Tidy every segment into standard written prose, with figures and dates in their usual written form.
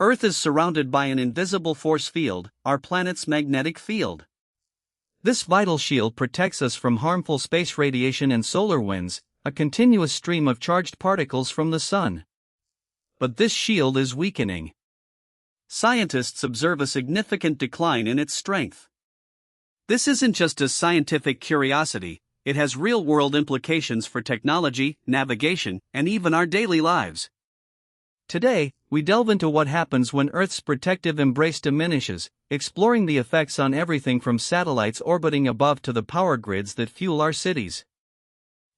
Earth is surrounded by an invisible force field, our planet's magnetic field. This vital shield protects us from harmful space radiation and solar winds, a continuous stream of charged particles from the Sun. But this shield is weakening. Scientists observe a significant decline in its strength. This isn't just a scientific curiosity, it has real-world implications for technology, navigation, and even our daily lives. Today, we delve into what happens when Earth's protective embrace diminishes, exploring the effects on everything from satellites orbiting above to the power grids that fuel our cities.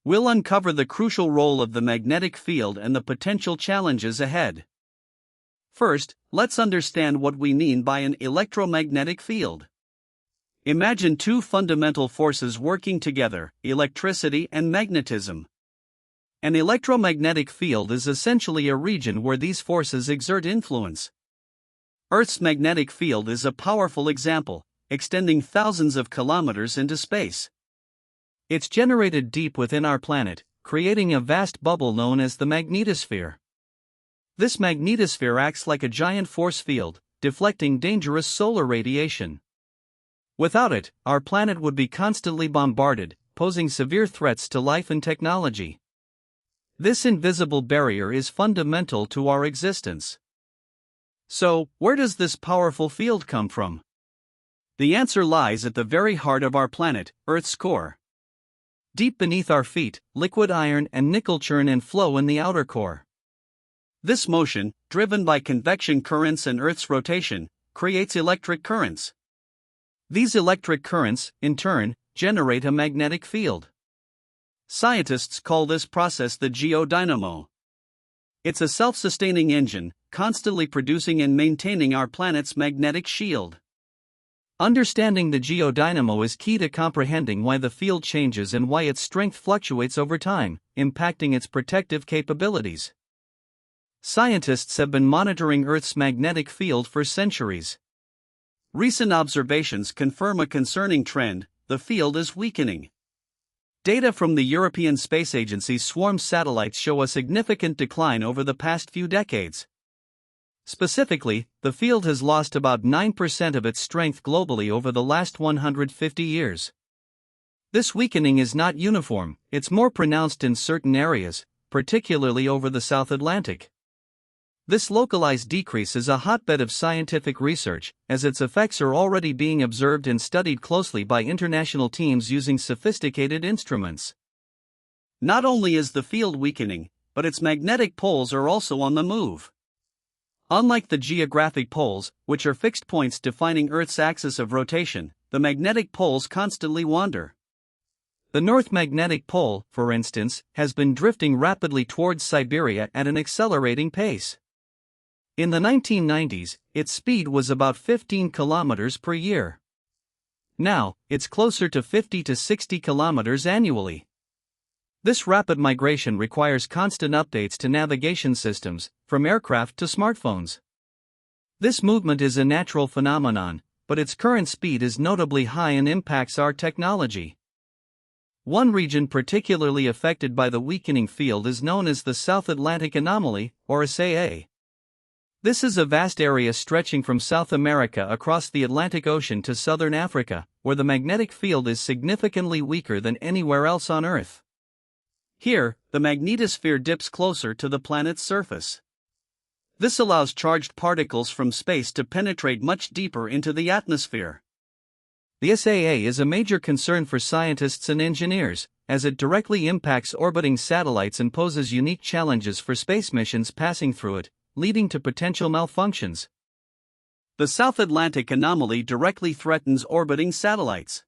We'll uncover the crucial role of the magnetic field and the potential challenges ahead. First, let's understand what we mean by an electromagnetic field. Imagine two fundamental forces working together, electricity and magnetism. An electromagnetic field is essentially a region where these forces exert influence. Earth's magnetic field is a powerful example, extending thousands of kilometers into space. It's generated deep within our planet, creating a vast bubble known as the magnetosphere. This magnetosphere acts like a giant force field, deflecting dangerous solar radiation. Without it, our planet would be constantly bombarded, posing severe threats to life and technology. This invisible barrier is fundamental to our existence. So, where does this powerful field come from? The answer lies at the very heart of our planet, Earth's core. Deep beneath our feet, liquid iron and nickel churn and flow in the outer core. This motion, driven by convection currents and Earth's rotation, creates electric currents. These electric currents, in turn, generate a magnetic field. Scientists call this process the geodynamo. It's a self-sustaining engine, constantly producing and maintaining our planet's magnetic shield. Understanding the geodynamo is key to comprehending why the field changes and why its strength fluctuates over time, impacting its protective capabilities. Scientists have been monitoring Earth's magnetic field for centuries. Recent observations confirm a concerning trend: the field is weakening. Data from the European Space Agency's swarm satellites show a significant decline over the past few decades. Specifically, the field has lost about 9% of its strength globally over the last 150 years. This weakening is not uniform, it's more pronounced in certain areas, particularly over the South Atlantic. This localized decrease is a hotbed of scientific research, as its effects are already being observed and studied closely by international teams using sophisticated instruments. Not only is the field weakening, but its magnetic poles are also on the move. Unlike the geographic poles, which are fixed points defining Earth's axis of rotation, the magnetic poles constantly wander. The North Magnetic Pole, for instance, has been drifting rapidly towards Siberia at an accelerating pace. In the 1990s, its speed was about 15 kilometers per year. Now, it's closer to 50 to 60 kilometers annually. This rapid migration requires constant updates to navigation systems, from aircraft to smartphones. This movement is a natural phenomenon, but its current speed is notably high and impacts our technology. One region particularly affected by the weakening field is known as the South Atlantic Anomaly, or SAA. This is a vast area stretching from South America across the Atlantic Ocean to southern Africa, where the magnetic field is significantly weaker than anywhere else on Earth. Here, the magnetosphere dips closer to the planet's surface. This allows charged particles from space to penetrate much deeper into the atmosphere. The SAA is a major concern for scientists and engineers, as it directly impacts orbiting satellites and poses unique challenges for space missions passing through it, leading to potential malfunctions. The South Atlantic Anomaly directly threatens orbiting satellites.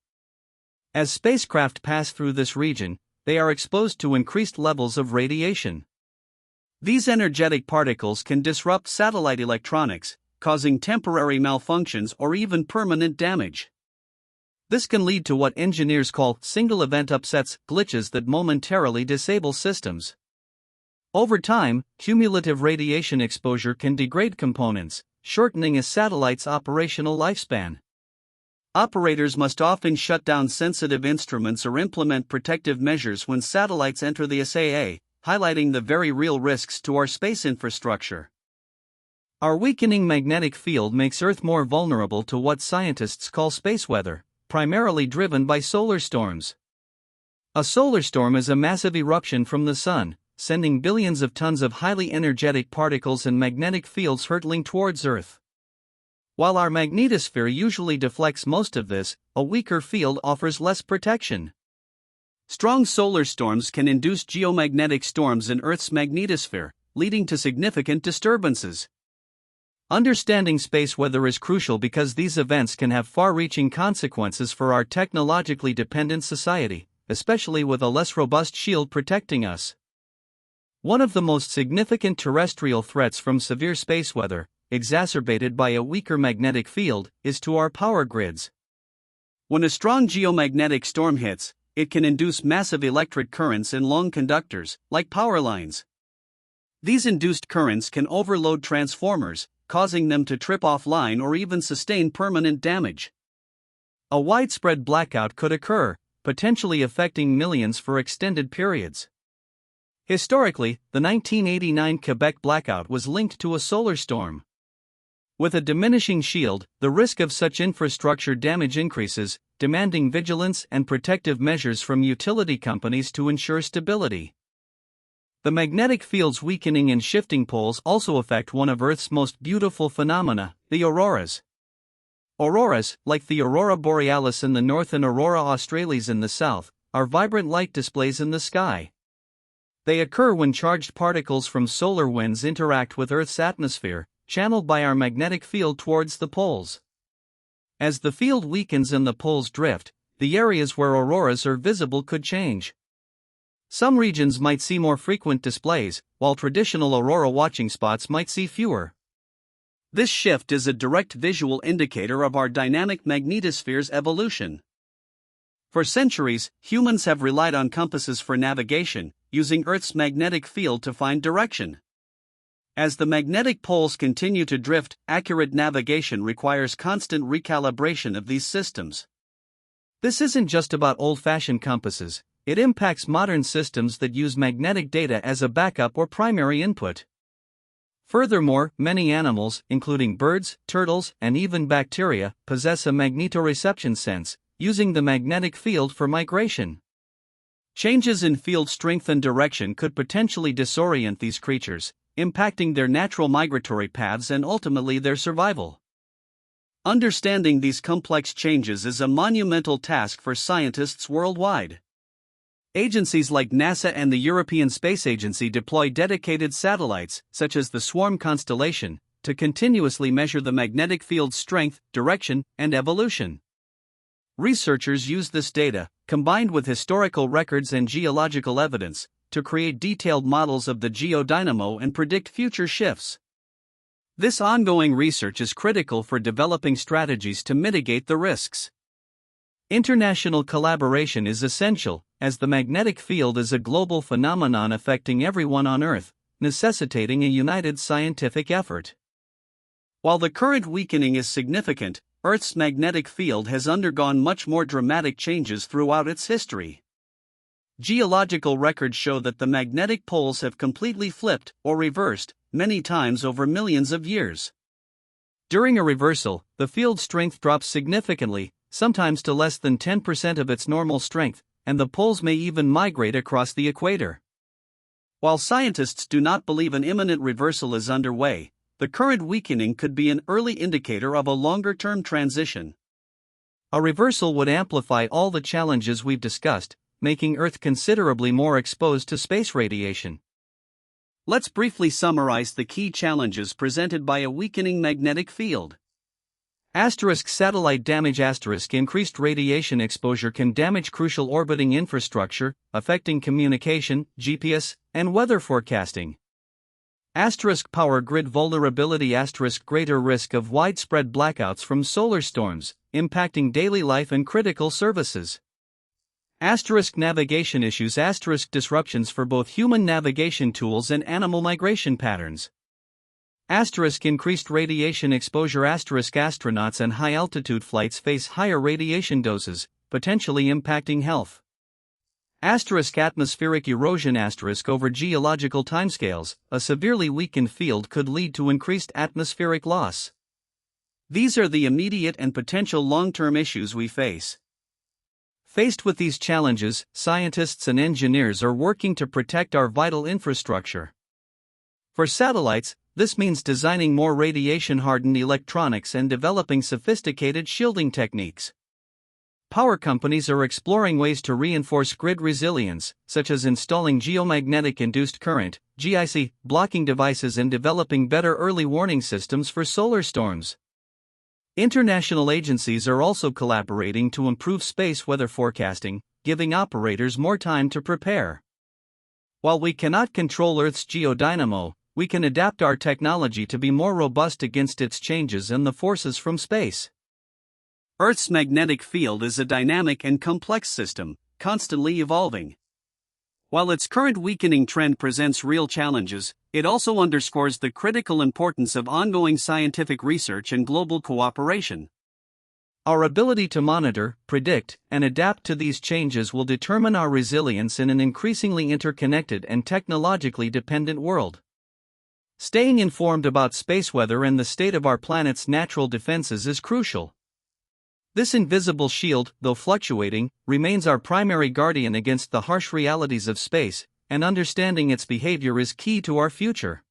As spacecraft pass through this region, they are exposed to increased levels of radiation. These energetic particles can disrupt satellite electronics, causing temporary malfunctions or even permanent damage. This can lead to what engineers call single-event upsets, glitches that momentarily disable systems. Over time, cumulative radiation exposure can degrade components, shortening a satellite's operational lifespan. Operators must often shut down sensitive instruments or implement protective measures when satellites enter the SAA, highlighting the very real risks to our space infrastructure. Our weakening magnetic field makes Earth more vulnerable to what scientists call space weather, primarily driven by solar storms. A solar storm is a massive eruption from the Sun, sending billions of tons of highly energetic particles and magnetic fields hurtling towards Earth. While our magnetosphere usually deflects most of this, a weaker field offers less protection. Strong solar storms can induce geomagnetic storms in Earth's magnetosphere, leading to significant disturbances. Understanding space weather is crucial because these events can have far-reaching consequences for our technologically dependent society, especially with a less robust shield protecting us. One of the most significant terrestrial threats from severe space weather, exacerbated by a weaker magnetic field, is to our power grids. When a strong geomagnetic storm hits, it can induce massive electric currents in long conductors, like power lines. These induced currents can overload transformers, causing them to trip offline or even sustain permanent damage. A widespread blackout could occur, potentially affecting millions for extended periods. Historically, the 1989 Quebec blackout was linked to a solar storm. With a diminishing shield, the risk of such infrastructure damage increases, demanding vigilance and protective measures from utility companies to ensure stability. The magnetic field's weakening and shifting poles also affect one of Earth's most beautiful phenomena, the auroras. Auroras, like the aurora borealis in the north and aurora australis in the south, are vibrant light displays in the sky. They occur when charged particles from solar winds interact with Earth's atmosphere, channeled by our magnetic field towards the poles. As the field weakens and the poles drift, the areas where auroras are visible could change. Some regions might see more frequent displays, while traditional aurora watching spots might see fewer. This shift is a direct visual indicator of our dynamic magnetosphere's evolution. For centuries, humans have relied on compasses for navigation, using Earth's magnetic field to find direction. As the magnetic poles continue to drift, accurate navigation requires constant recalibration of these systems. This isn't just about old-fashioned compasses. It impacts modern systems that use magnetic data as a backup or primary input. Furthermore, many animals, including birds, turtles, and even bacteria, possess a magnetoreception sense, using the magnetic field for migration. Changes in field strength and direction could potentially disorient these creatures, impacting their natural migratory paths and ultimately their survival. Understanding these complex changes is a monumental task for scientists worldwide. Agencies like NASA and the European Space Agency deploy dedicated satellites, such as the Swarm constellation, to continuously measure the magnetic field's strength, direction, and evolution. Researchers use this data, combined with historical records and geological evidence, to create detailed models of the geodynamo and predict future shifts. This ongoing research is critical for developing strategies to mitigate the risks. International collaboration is essential, as the magnetic field is a global phenomenon affecting everyone on Earth, necessitating a united scientific effort. While the current weakening is significant, Earth's magnetic field has undergone much more dramatic changes throughout its history. Geological records show that the magnetic poles have completely flipped, or reversed, many times over millions of years. During a reversal, the field strength drops significantly, sometimes to less than 10% of its normal strength, and the poles may even migrate across the equator. While scientists do not believe an imminent reversal is underway, the current weakening could be an early indicator of a longer-term transition. A reversal would amplify all the challenges we've discussed, making Earth considerably more exposed to space radiation. Let's briefly summarize the key challenges presented by a weakening magnetic field. Satellite damage. Increased radiation exposure can damage crucial orbiting infrastructure, affecting communication, GPS, and weather forecasting. Power grid vulnerability. Greater risk of widespread blackouts from solar storms, impacting daily life and critical services. Navigation issues. Disruptions for both human navigation tools and animal migration patterns. Increased radiation exposure. Astronauts and high-altitude flights face higher radiation doses, potentially impacting health. Atmospheric erosion over geological timescales, a severely weakened field could lead to increased atmospheric loss. These are the immediate and potential long-term issues we face. Faced with these challenges, scientists and engineers are working to protect our vital infrastructure. For satellites, this means designing more radiation-hardened electronics and developing sophisticated shielding techniques. Power companies are exploring ways to reinforce grid resilience, such as installing geomagnetic-induced current (GIC) blocking devices and developing better early warning systems for solar storms. International agencies are also collaborating to improve space weather forecasting, giving operators more time to prepare. While we cannot control Earth's geodynamo, we can adapt our technology to be more robust against its changes and the forces from space. Earth's magnetic field is a dynamic and complex system, constantly evolving. While its current weakening trend presents real challenges, it also underscores the critical importance of ongoing scientific research and global cooperation. Our ability to monitor, predict, and adapt to these changes will determine our resilience in an increasingly interconnected and technologically dependent world. Staying informed about space weather and the state of our planet's natural defenses is crucial. This invisible shield, though fluctuating, remains our primary guardian against the harsh realities of space, and understanding its behavior is key to our future.